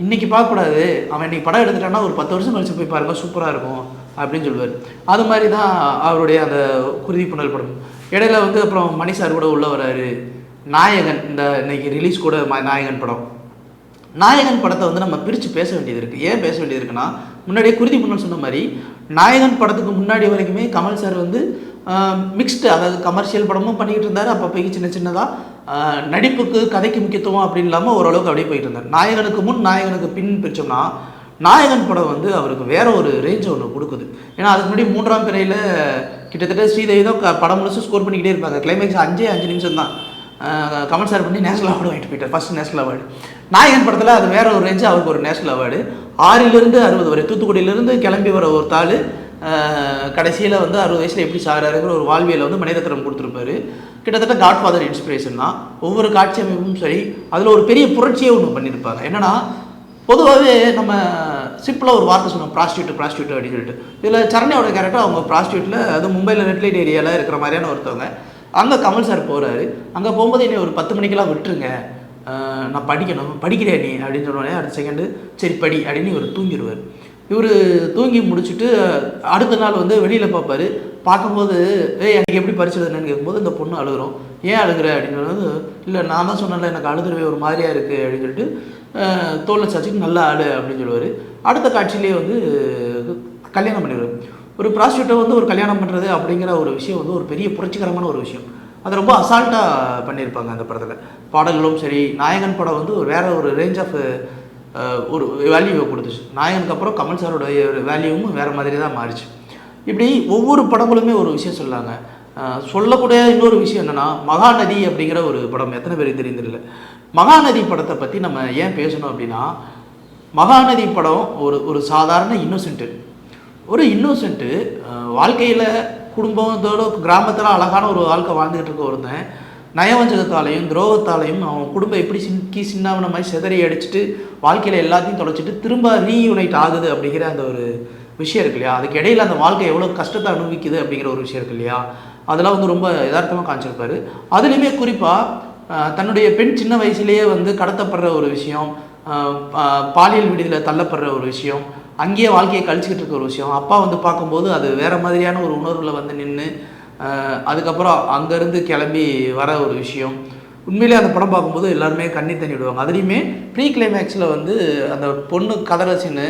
இன்றைக்கி பார்க்கக்கூடாது, அவன் இன்றைக்கி படம் எடுத்துட்டான்னா ஒரு 10 வருஷம் கழிச்சு போய் பாருங்கள், சூப்பராக இருக்கும் அப்படின்னு சொல்லுவார். அது மாதிரி தான் அவருடைய அந்த குருதி புனல் படம். இடையில வந்து அப்புறம் மணி சார் கூட உள்ளே வராரு. நாயகன், இந்த இன்னைக்கு ரிலீஸ் கூட நாயகன் படம். நாயகன் படத்தை வந்து நம்ம பிரித்து பேச வேண்டியது இருக்குது. ஏன் பேச வேண்டியது இருக்குன்னா, முன்னாடியே குருதி புனல் சொன்ன மாதிரி நாயகன் படத்துக்கு முன்னாடி வரைக்குமே கமல் சார் வந்து மிக்ஸ்டு, அதாவது கமர்ஷியல் படமும் பண்ணிக்கிட்டு இருந்தார். அப்போதைக்கு சின்னதாக நடிப்புக்கு கதைக்கு முக்கியத்துவம் அப்படின்னு இல்லாமல் ஓரளவுக்கு அப்படியே போயிட்டு இருந்தார். நாயகனுக்கு முன் நாயகனுக்கு பின் பிரித்தோம்னா நாயகன் படம் வந்து அவருக்கு வேற ஒரு ரேஞ்சை ஒன்று கொடுக்குது. ஏன்னா அதுக்கு முன்னாடி 3ஆம் பிறையில் கிட்டத்தட்ட ஸ்ரீதேவி தான் படம் முழுசும் ஸ்கோர் பண்ணிக்கிட்டே இருப்பாங்க. கிளைமேக்ஸ் 5 நிமிஷம் தான் கமல் சார் பண்ணி நேஷனல் அவார்டு வாங்கிட்டு போயிட்டார், ஃபர்ஸ்ட் நேஷனல் அவார்டு. நாயகன் படத்தில் அது வேற ஒரு ரேஞ்சு, அவருக்கு ஒரு நேஷனல் அவார்டு. 6லிருந்து 60 வரை தூத்துக்குடியிலேருந்து கிளம்பி வர ஒரு தாள் கடைசியில் வந்து 60 வயசில் எப்படி சாராருங்கிற ஒரு வாழ்வியலை வந்து மணிரத்னம் கொடுத்துருப்பாரு. கிட்டத்தட்ட காட்ஃபாதர் இன்ஸ்பிரேஷன் தான். ஒவ்வொரு காட்சி அமைப்பும் சரி, அதில் ஒரு பெரிய புரட்சியே ஒன்று பண்ணியிருப்பாங்க. என்னென்னா, பொதுவாகவே நம்ம சிம்பிளாக ஒரு வார்த்தை சொன்னோம், ப்ராஸ்டியூட் அப்படின்னு சொல்லிட்டு. இதில் சரண்யாவோட கேரக்டர் அவங்க ப்ராஸ்டியூட்டில், அது மும்பையில் ரெட் லைட் ஏரியாவில் இருக்கிற மாதிரியான ஒருத்தவங்க. அங்கே கமல் சார் போகிறாரு. அங்கே போகும்போது என்னை ஒரு 10 மணிக்கெல்லாம் விட்டுருங்க, நான் படிக்கிறேன் நீ அப்படின்னு சொன்னோடனே அடுத்த செகண்டு சரி படி அப்படின்னு இவர் தூங்கிடுவார். இவர் தூங்கி முடிச்சுட்டு அடுத்த நாள் வந்து வெளியில் பார்ப்பார். பார்க்கும்போது எனக்கு எப்படி பரிசுதுன்னு கேட்கும்போது இந்த பொண்ணு அழுகிறோம். ஏன் அழுகிற அப்படின்னு சொன்னது, இல்லை நான் தான் சொன்னேன்ல எனக்கு அழுதுறவே ஒரு மாதிரியாக இருக்குது அப்படின்னு சொல்லிட்டு தோலை சாச்சிட்டு நல்லா அழு அப்படின்னு சொல்லுவார். அடுத்த காட்சியிலே வந்து கல்யாணம் பண்ணிடுவார். ஒரு ப்ராஸ்டியூட்டை வந்து ஒரு கல்யாணம் பண்ணுறது அப்படிங்கிற ஒரு விஷயம் வந்து ஒரு பெரிய புரட்சிகரமான ஒரு விஷயம். அது ரொம்ப அசால்ட்டாக பண்ணியிருப்பாங்க அந்த படத்தில். பாடல்களும் சரி, நாயகன் படம் வந்து ஒரு வேறு ஒரு ரேஞ்ச் ஆஃப் ஒரு வேல்யூவை கொடுத்துச்சு. நாயகனுக்கு அப்புறம் கமல் சாரோடைய வேல்யூவும் வேறு மாதிரி தான் மாறிச்சு. இப்படி ஒவ்வொரு படங்களுமே ஒரு விஷயம் சொல்லாங்க. சொல்லக்கூடிய இன்னொரு விஷயம் என்னென்னா, மகாநதி அப்படிங்கிற ஒரு படம் எத்தனை பேருக்கு தெரியுதில்லை. மகாநதி படத்தை பற்றி நம்ம ஏன் பேசணும் அப்படின்னா, மகாநதி படம் ஒரு சாதாரண இன்னோசென்ட்டு வாழ்க்கையில் குடும்பத்தோட கிராமத்தில் அழகான ஒரு வாழ்க்கை வாழ்ந்துகிட்டு இருக்க ஒருத்தன் நயவஞ்சகத்தாலையும் துரோகத்தாலையும் அவன் குடும்பம் எப்படி சின்னாவன மாதிரி செதறி அடிச்சுட்டு வாழ்க்கையில் எல்லாத்தையும் தொலைச்சிட்டு திரும்ப ரீயூனைட் ஆகுது அப்படிங்கிற அந்த ஒரு விஷயம் இருக்கு இல்லையா. அதுக்கு இடையில் அந்த வாழ்க்கை எவ்வளோ கஷ்டத்தை அனுபவிக்குது அப்படிங்கிற ஒரு விஷயம் இருக்கு இல்லையா. அதெல்லாம் வந்து ரொம்ப யதார்த்தமாக காமிச்சிருப்பாரு. அதுலேயுமே குறிப்பாக தன்னுடைய பெண் சின்ன வயசுலேயே வந்து கடத்தப்படுற ஒரு விஷயம், பாலியல் விடுதியில் தள்ளப்படுற ஒரு விஷயம், அங்கேயே வாழ்க்கையை கழிச்சிக்கிட்டு இருக்க ஒரு விஷயம், அப்பா வந்து பார்க்கும்போது அது வேறு மாதிரியான ஒரு உணர்வில் வந்து நின்று அதுக்கப்புறம் அங்கேருந்து கிளம்பி வர ஒரு விஷயம். உண்மையிலே அந்த படம் பார்க்கும்போது எல்லாருமே கண்ணீர் தண்ணி விடுவாங்க. அதுலேயுமே ப்ரீ கிளைமேக்ஸில் வந்து அந்த பொண்ணு கதறச்சின்னு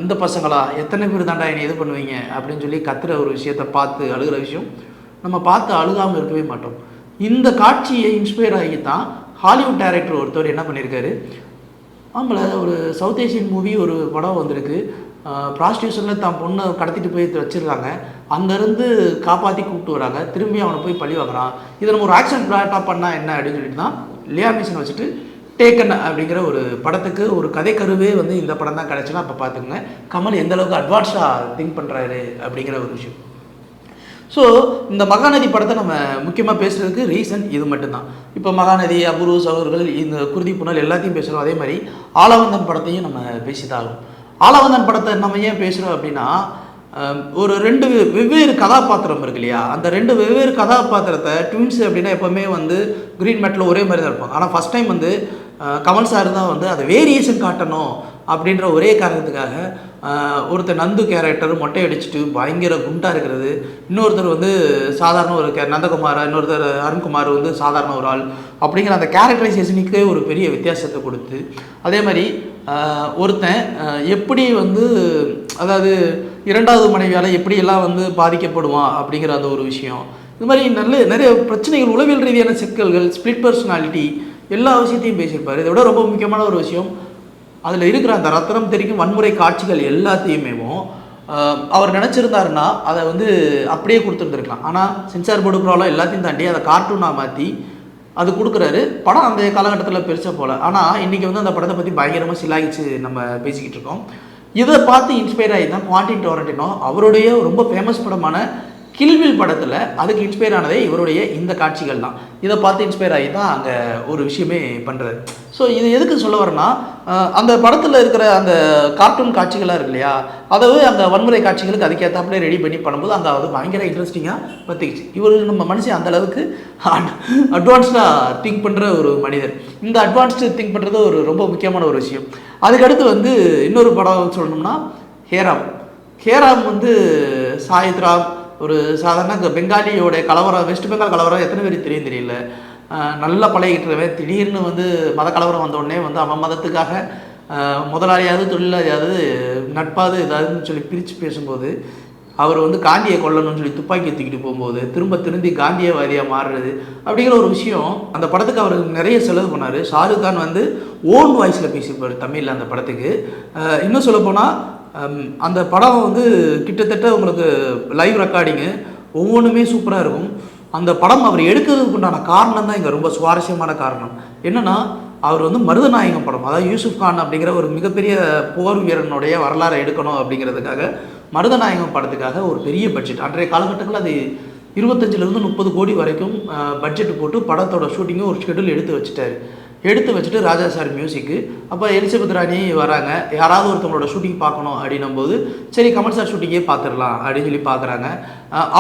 இந்த பசங்களா எத்தனை பேர் தாண்டா என்னை இது பண்ணுவீங்க அப்படின்னு சொல்லி கத்துற ஒரு விஷயத்தை பார்த்து அழுகிற விஷயம் நம்ம பார்த்து அழுகாமல் இருக்கவே மாட்டோம். இந்த காட்சியை இன்ஸ்பயர் ஆகி தான் ஹாலிவுட் டைரக்டர் ஒருத்தர் என்ன பண்ணியிருக்காரு, ஆமாம் ஒரு சவுத் ஏஷியன் மூவி ஒரு படம் வந்திருக்கு. ப்ராஸ்டியூஷனில் தான் பொண்ணை கடத்திட்டு போய் வச்சிருக்காங்க, அங்கேருந்து காப்பாற்றி கூப்பிட்டு வராங்க, திரும்பி அவனை போய் பழி வாங்குறான். இதை நம்ம ஒரு ஆக்ஷன் பிளாட்டாக பண்ணால் என்ன அப்படின்னு சொல்லிட்டு தான் லியாம் நீசன் வச்சுட்டு டேக்கன் அப்படிங்கிற ஒரு படத்துக்கு ஒரு கதை கருவே வந்து இந்த படம் தான் கிடச்சுன்னா அப்போ பார்த்துங்க கமல் எந்தளவுக்கு அட்வான்ஸாக திங்க் பண்ணுறாரு அப்படிங்கிற ஒரு விஷயம். ஸோ இந்த மகாநதி படத்தை நம்ம முக்கியமாக பேசுகிறதுக்கு ரீசன் இது மட்டும்தான். இப்போ மகாநதி, அபூர்வ சகோதரர்கள், இந்த குருதி புனல் எல்லாத்தையும் பேசுகிறோம். அதே மாதிரி ஆலவந்தன் படத்தையும் நம்ம பேசிதாகும். ஆலவந்தன் படத்தை நம்ம ஏன் பேசுகிறோம் அப்படின்னா, ஒரு 2 வெவ்வேறு கதாபாத்திரம் இருக்கு இல்லையா, அந்த 2 வெவ்வேறு கதாபாத்திரத்தை ட்வின்ஸ் அப்படின்னா எப்போவுமே வந்து க்ரீன் மேட்டில் ஒரே மாதிரி தான் இருப்பாங்க. ஆனால் ஃபஸ்ட் டைம் வந்து கமல் சார் தான் வந்து அதை வேரியேஷன் காட்டணும் அப்படின்ற ஒரே காரணத்துக்காக ஒருத்தர் நந்து கேரக்டர் மொட்டை அடிச்சுட்டு பயங்கர குண்டாக இருக்கிறது, இன்னொருத்தர் வந்து சாதாரண ஒரு நந்தகுமார், இன்னொருத்தர் அருண்குமார் வந்து சாதாரண ஒரு ஆள் அப்படிங்கிற அந்த கேரக்டரைசேஷனுக்கே ஒரு பெரிய வித்தியாசத்தை கொடுத்து, அதே மாதிரி ஒருத்தன் எப்படி வந்து அதாவது 2வது மனைவியால் எப்படியெல்லாம் வந்து பாதிக்கப்படுவான் அப்படிங்கிற அந்த ஒரு விஷயம், இது மாதிரி நிறைய பிரச்சனைகள், உளவியல் ரீதியான சிக்கல்கள், ஸ்பிளிட் பர்சனாலிட்டி, எல்லா விஷயத்தையும் பேசியிருப்பார். இதை விட ரொம்ப முக்கியமான ஒரு விஷயம், அதில் இருக்கிற அந்த ரத்தனம் தெரிக்கும் வன்முறை காட்சிகள் எல்லாத்தையுமே அவர் நினச்சிருந்தாருன்னா அதை வந்து அப்படியே கொடுத்துருந்துருக்கலாம். ஆனால் சென்சார் போர்டு ப்ராப்ளம் எல்லாத்தையும் தாண்டி அதை கார்ட்டூனாக மாற்றி அது கொடுக்குறாரு. படம் அந்த காலகட்டத்தில் பெருசாக போகல. ஆனால் இன்றைக்கி வந்து அந்த படத்தை பற்றி பயங்கரமாக சிலாகிச்சு நம்ம பேசிக்கிட்டு இருக்கோம். இதை பார்த்து இன்ஸ்பயர் ஆகி தான் குவாண்டின் டொரண்டினோ அவருடைய ரொம்ப ஃபேமஸ் படமான கில்வில் படத்தில் அதுக்கு இன்ஸ்பயர் ஆனதே இவருடைய இந்த காட்சிகள் தான். இதை பார்த்து இன்ஸ்பயர் ஆகி தான் அங்கே ஒரு விஷயமே பண்ணுறாரு. ஸோ இது எதுக்கு சொல்ல வரேன்னா, அந்த படத்தில் இருக்கிற அந்த கார்ட்டூன் காட்சிகளாக இருக்கு இல்லையா, அதாவது அந்த வன்முறை காட்சிகளுக்கு அதுக்கேற்றாப்புல ரெடி பண்ணி பண்ணும்போது அங்கே அது பயங்கர இன்ட்ரெஸ்டிங்காக பற்றிக்கிச்சு. இவர் நம்ம மனுஷன் அந்தளவுக்கு அட்வான்ஸ்டாக திங்க் பண்ணுற ஒரு மனிதர். இந்த அட்வான்ஸ்டு திங்க் பண்ணுறது ஒரு ரொம்ப முக்கியமான ஒரு விஷயம். அதுக்கடுத்து வந்து இன்னொரு படம் சொல்லணும்னா ஹேராம் வந்து சாயித்ராம், ஒரு சாதாரண பெங்காலியோட கலவரம், வெஸ்ட் பெங்கால் கலவரம் எத்தனை பேருக்கு தெரியல. நல்லா பழகிட்டுருவேன், திடீர்னு வந்து மத கலவரம் வந்தோடனே வந்து அவன் மதத்துக்காக முதலாளியாவது தொழிலாளியாவது நட்பாவது ஏதாவதுன்னு சொல்லி பிரித்து பேசும்போது, அவர் வந்து காந்தியை கொல்லணும்னு சொல்லி துப்பாக்கி தூக்கிட்டு போகும்போது திரும்பி காந்தியவாதியாக மாறுறது அப்படிங்கிற ஒரு விஷயம். அந்த படத்துக்கு அவர் நிறைய செலவு பண்ணார். ஷாருக் கான் வந்து ஓன் வாய்ஸில் பேசியிருப்பார் தமிழில் அந்த படத்துக்கு. இன்னும் சொல்லப்போனால் அந்த படம் வந்து கிட்டத்தட்ட உங்களுக்கு லைவ் ரெக்கார்டிங்கு ஒவ்வொன்றுமே சூப்பராக இருக்கும். அந்த படம் அவர் எடுக்கிறதுக்கு உண்டான காரணம் தான் இங்கே ரொம்ப சுவாரஸ்யமான காரணம். என்னென்னா, அவர் வந்து மருதநாயகம் படம், அதாவது யூசுப் கான் அப்படிங்கிற ஒரு மிகப்பெரிய போர் வீரனுடைய வரலாறை எடுக்கணும் அப்படிங்கிறதுக்காக மருதநாயகம் படத்துக்காக ஒரு பெரிய பட்ஜெட், அன்றைய காலகட்டத்தில் அது 25 to 30 கோடி வரைக்கும் பட்ஜெட் போட்டு படத்தோட ஷூட்டிங்கும் ஒரு ஷெடியூல் எடுத்து வச்சுட்டு ராஜா சார் மியூசிக்கு. அப்போ எலிசபெத் ராணி வராங்க, யாராவது ஒருத்தவங்களோட ஷூட்டிங் பார்க்கணும் அப்படின்னும் போது சரி கமல் சார் ஷூட்டிங்கே பார்த்துடலாம் அப்படின்னு சொல்லி பார்க்குறாங்க.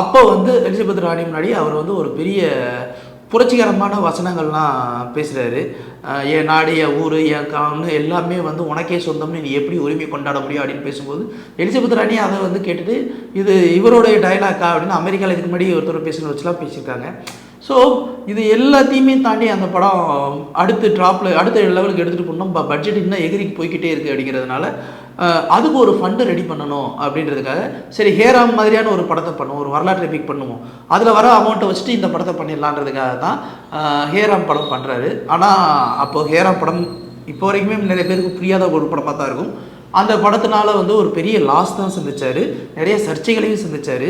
அப்போ வந்து எலிசபெத் ராணி முன்னாடி அவர் வந்து ஒரு பெரிய புரட்சிகரமான வசனங்கள்லாம் பேசுகிறாரு. என் நாடு, என் ஊர், என் கான்னு எல்லாமே வந்து உனக்கே சொந்தம்னு நீ எப்படி உரிமை கொண்டாட முடியும் அப்படின்னு பேசும்போது எலிசபெத் ராணி அதை வந்து கேட்டுட்டு இது இவருடைய டைலாக்கா அப்படின்னு அமெரிக்காவில் இதுக்கு முன்னாடி ஒருத்தர் பேசுகிற வச்சுலாம் பேசியிருக்காங்க. ஸோ இது எல்லாத்தையுமே தாண்டி அந்த படம் அடுத்த லெவலுக்கு எடுத்துகிட்டு போனோம். பட்ஜெட் இன்னும் எகிரிக்கு போய்கிட்டே இருக்குது அப்படிங்கிறதுனால அதுக்கு ஒரு ஃபண்டு ரெடி பண்ணணும் அப்படின்றதுக்காக சரி ஹேராம் மாதிரியான ஒரு படத்தை பண்ணுவோம், ஒரு வரலாற்றை பிக் பண்ணுவோம், அதில் வர அமௌண்ட்டை வச்சுட்டு இந்த படத்தை பண்ணிடலான்றதுக்காக தான் ஹேராம் படம் பண்ணுறாரு. ஆனால் அப்போது ஹேராம் படம் இப்போ வரைக்குமே நிறைய பேருக்கு புரியாத ஒரு படமாக தான் இருக்கும். அந்த படத்தினால வந்து ஒரு பெரிய லாஸ் தான் சந்திச்சார், நிறைய சர்ச்சைகளையும் சந்திச்சார்,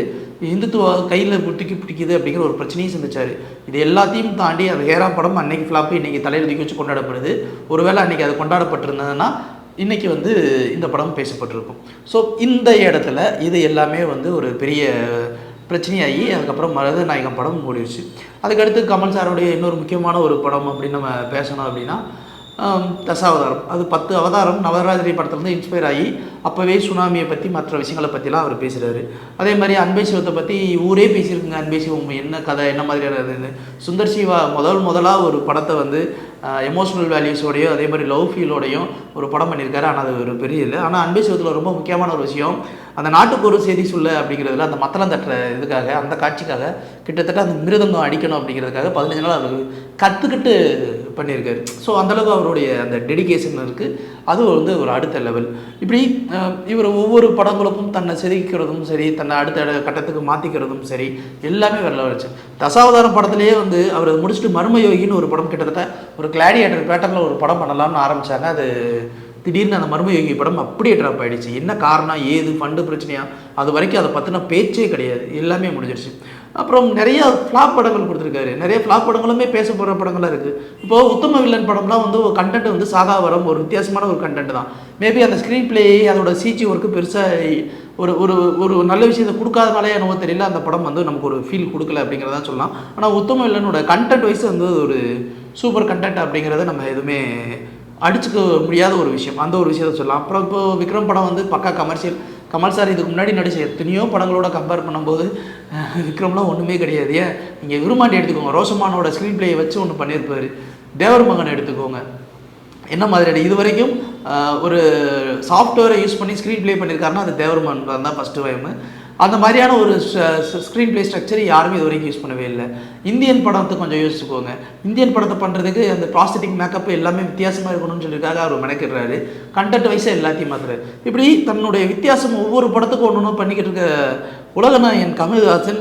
இந்துத்துவ கையில் பிடிக்குது அப்படிங்கிற ஒரு பிரச்சனையும் சந்திச்சார். இது எல்லாத்தையும் தாண்டி அந்த ஹேராம் படம் அன்னைக்கு ஃப்ளாப்பு இன்றைக்கி தலையில் தூக்கி வச்சு கொண்டாடப்படுது. ஒருவேளை அன்றைக்கி அது கொண்டாடப்பட்டிருந்ததுன்னா இன்றைக்கி வந்து இந்த படம் பேசப்பட்டிருக்கும். ஸோ இந்த இடத்துல இது எல்லாமே வந்து ஒரு பெரிய பிரச்சனையாகி அதுக்கப்புறம் மருதநாயகம் படம் ஓடிடுச்சு. அதுக்கடுத்து கமல் சாருடைய இன்னொரு முக்கியமான ஒரு படம் அப்படின்னு நம்ம பேசணும் அப்படின்னா தசாவதாரம். அது 10 அவதாரம் நவராத்திரி படத்துலேருந்து இன்ஸ்பயர் ஆகி அப்போவே சுனாமியை பற்றி மற்ற விஷயங்களை பற்றிலாம் அவர் பேசுகிறாரு. அதே மாதிரி அன்பை சிவத்தை பற்றி ஊரே பேசியிருக்குங்க. அன்பை சிவம் என்ன கதை, என்ன மாதிரியான இது. சுந்தர் சிவா முதலாக ஒரு படத்தை வந்து எமோஷனல் வேல்யூஸோடையும் அதே மாதிரி லவ் ஃபீலோடையும் ஒரு படம் பண்ணியிருக்காரு. ஆனால் அது ஒரு பெரிய இல்லை. ஆனால் அன்பை சிவத்தில் ரொம்ப முக்கியமான ஒரு விஷயம், அந்த நாட்டுக்கு ஒரு செய்தி சொல்ல அப்படிங்கிறதுல அந்த மத்தளம் தட்டுற இதுக்காக அந்த காட்சிக்காக கிட்டத்தட்ட அந்த மிருதங்கம் அடிக்கணும் அப்படிங்கிறதுக்காக 15 நாள் அவர் கற்றுக்கிட்டு பண்ணியிருக்காரு. ஸோ அந்தளவுக்கு அவருடைய அந்த டெடிகேஷன் இருக்குது. அது வந்து ஒரு அடுத்த லெவல். இப்படி இவர் ஒவ்வொரு படங்களுக்கும் தன்னை செதுக்கிறதும் சரி, தன்னை அடுத்த கட்டத்துக்கு மாற்றிக்கிறதும் சரி, எல்லாமே வேற லெவல் வச்சு. தசாவதாரம் படத்துலேயே வந்து அவர் முடிச்சுட்டு மர்மயோகின்னு ஒரு படம் கிட்டத்தட்ட ஒரு கிளாடியேட்டர் பேட்டர்னில் ஒரு படம் பண்ணலாம்னு ஆரம்பித்தாங்க. அது திடீர்னு அந்த மர்மயோகி படம் அப்படியே ட்ராப் ஆகிடுச்சு. என்ன காரணம், ஏது, ஃபண்டு பிரச்சனையா, அது வரைக்கும் அதை பற்றின பேச்சே கிடையாது, எல்லாமே முடிஞ்சிடுச்சு. அப்புறம் நிறைய ஃப்ளாப் படங்கள் கொடுத்துருக்காரு. நிறைய ஃப்ளாப் படங்களுமே பேச போகிற படங்களாக இருக்குது. இப்போது உத்தம வில்லன் படம்லாம் வந்து ஒரு கண்டென்ட் வந்து சாகாவரம் ஒரு வித்தியாசமான ஒரு கண்டென்ட் தான். மேபி அந்த ஸ்க்ரீன் பிளே அதோட சிஜி ஒர்க்கு பெருசாக ஒரு ஒரு ஒரு நல்ல விஷயத்தை கொடுக்காதனாலே என்னவோ தெரியல அந்த படம் வந்து நமக்கு ஒரு ஃபீல் கொடுக்கல அப்படிங்கிறதான் சொல்லலாம். ஆனால் உத்தம வில்லனோட கண்டென்ட் வைஸ் வந்து ஒரு சூப்பர் கண்டென்ட் அப்படிங்கிறத நம்ம எதுவுமே அடிச்சுக்க முடியாத ஒரு விஷயம். அந்த ஒரு விஷயத்த சொல்லலாம். அப்புறம் இப்போ விக்ரம் படம் வந்து பக்கா கமர்ஷியல். கமல் சார் இதுக்கு முன்னாடி நடிச்ச எத்தனையோ படங்களோட கம்பேர் பண்ணும்போது விக்ரம்லாம் ஒன்றுமே கிடையாது. ஏன் நீங்கள் விரும்மாண்டி எடுத்துக்கோங்க, ரோஷமானோட ஸ்க்ரீன் பிளேயை வச்சு ஒன்று பண்ணியிருப்பார். தேவர் மகன் எடுத்துக்கோங்க, என்ன மாதிரியான இது வரைக்கும் ஒரு சாஃப்ட்வேரை யூஸ் பண்ணி ஸ்க்ரீன் ப்ளே பண்ணியிருக்காருன்னா அது தேவர் மகன் தான் ஃபஸ்ட்டு டைமு. அந்த மாதிரியான ஒரு ஸ்க்ரீன் ப்ளே ஸ்ட்ரக்சர் யாருமே இது வரைக்கும் யூஸ் பண்ணவே இல்லை. இந்தியன் படத்தை கொஞ்சம் யோசிச்சுக்கோங்க. இந்தியன் படத்தை பண்ணுறதுக்கு அந்த ப்ராஸ்தட்டிக் மேக்கப் எல்லாமே வித்தியாசமாக இருக்கணும்னு சொல்லியிருக்காங்க. அவர் மெனக்கிடுறாரு. கண்டென்ட் வைஸாக எல்லாத்தையும் மாற்றுறாரு. இப்படி தன்னுடைய வித்தியாசம் ஒவ்வொரு படத்துக்கும் ஒன்று ஒன்று பண்ணிக்கிட்டு இருக்க உலகநாயகன் கமல்ஹாசன்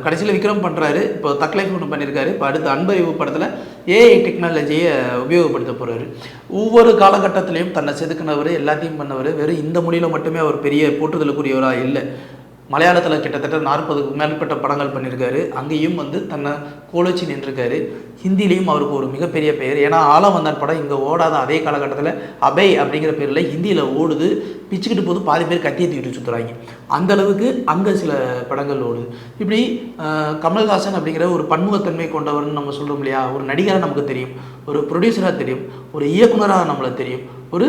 கடைசியில் விக்ரம் பண்ணுறாரு. இப்போ தக்லைஃப் ஒன்று பண்ணியிருக்காரு. இப்போ அடுத்து அன்பறிவு படத்தில் ஏஐ டெக்னாலஜியை உபயோகப்படுத்த போகிறாரு. ஒவ்வொரு காலகட்டத்திலையும் தன்னை செதுக்கினவர், எல்லாத்தையும் பண்ணவர். வெறும் இந்த மொழியில் மட்டுமே அவர் பெரிய போற்றுதலுக்குரியவராக இல்லை. மலையாளத்தில் கிட்டத்தட்ட 40க்கு மேற்பட்ட படங்கள் பண்ணியிருக்காரு. அங்கேயும் வந்து தன்னை கோலோச்சி நின்றுருக்காரு. ஹிந்திலையும் அவருக்கு ஒரு மிகப்பெரிய பெயர். ஏன்னா ஆலம் வந்தான் படம் இங்கே ஓடாத அதே காலகட்டத்தில் அபய் அப்படிங்கிற பேரில் ஹிந்தியில் ஓடுது. பிச்சுக்கிட்டு போது பாதி பேர் கத்தியை தூக்கிட்டு சுற்றுறாங்க. அந்தளவுக்கு அங்கே சில படங்கள் ஓடுது. இப்படி கமல்ஹாசன் அப்படிங்கிற ஒரு பன்முகத்தன்மை கொண்டவர்னு நம்ம சொல்கிறோம் இல்லையா. ஒரு நடிகராக நமக்கு தெரியும், ஒரு ப்ரொடியூசராக தெரியும், ஒரு இயக்குனராக நம்மளுக்கு தெரியும், ஒரு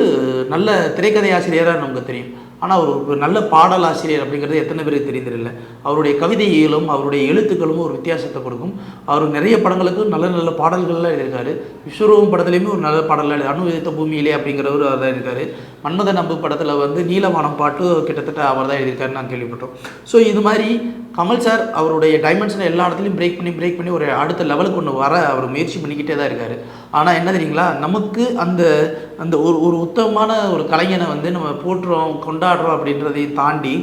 நல்ல திரைக்கதை ஆசிரியராக நமக்கு தெரியும். ஆனால் ஒரு நல்ல பாடலாசிரியர் அப்படிங்கிறது எத்தனை பேருக்கு தெரிந்தில்லை. அவருடைய கவிதைகளும் அவருடைய எழுத்துக்களும் ஒரு வித்தியாசத்தை கொடுக்கும். அவர் நிறைய படங்களுக்கு நல்ல நல்ல பாடல்கள்லாம் எழுதியிருக்காரு. விஸ்வரூபம் படத்துலேயுமே ஒரு நல்ல பாடலாம் எழுதி அணு விதித்த பூமியிலே அப்படிங்கிறவர் அவர் தான் இருக்கார். மன்மத நம்பு படத்தில் வந்து நீலவானம் பாட்டு கிட்டத்தட்ட அவர் தான் எழுதியிருக்காருன்னு நான் கேள்விப்பட்டோம். ஸோ இது மாதிரி கமல் சார் அவருடைய டைமென்ஷனை எல்லா இடத்துலையும் பிரேக் பண்ணி ஒரு அடுத்த லெவலுக்கு ஒன்று வர அவர் முயற்சி பண்ணிக்கிட்டே தான் இருக்கார். ஆனால் என்ன தெரியுங்களா, நமக்கு அந்த அந்த ஒரு உத்தமமான ஒரு கலைஞனை வந்து நம்ம போற்றுறோம் கொண்டாடுறோம் அப்படின்றதையும் தாண்டி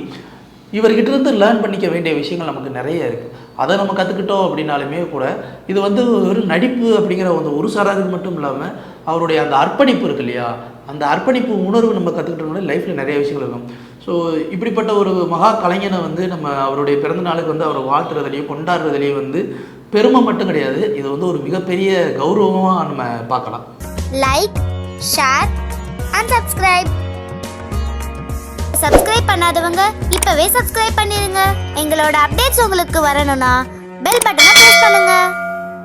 இவர்கிட்ட இருந்து லேர்ன் பண்ணிக்க வேண்டிய விஷயங்கள் நமக்கு நிறைய இருக்குது. அதை நம்ம கற்றுக்கிட்டோம் அப்படின்னாலுமே கூட இது வந்து ஒரு நடிப்பு அப்படிங்கிற ஒரு சாராருக்கு மட்டும் இல்லாமல் அவருடைய அந்த அர்ப்பணிப்பு இருக்கு இல்லையா, அந்த அர்ப்பணிப்பு உணர்வு நம்ம கற்றுக்கிட்டோம்னா லைஃப்பில் நிறைய விஷயங்கள் இருக்கும். ஸோ இப்படிப்பட்ட ஒரு மகா கலைஞனை வந்து நம்ம அவருடைய பிறந்த நாளுக்கு வந்து அவரை வாழ்த்துறதுலையும் கொண்டாடுறதுலையும் வந்து பெருமை மட்டும் கிடையாது, இது வந்து ஒரு மிகப்பெரிய கௌரவமாக நம்ம பார்க்கலாம். லைக், ஷேர் அண்ட் சப்ஸ்கிரைப் பண்ணாதவங்க இப்பவே சப்ஸ்கிரைப் பண்ணிருங்க. எங்களோட அப்டேட்ஸ் உங்களுக்கு வரணும்னா பெல் பட்டனை பிரஸ் பண்ணுங்க.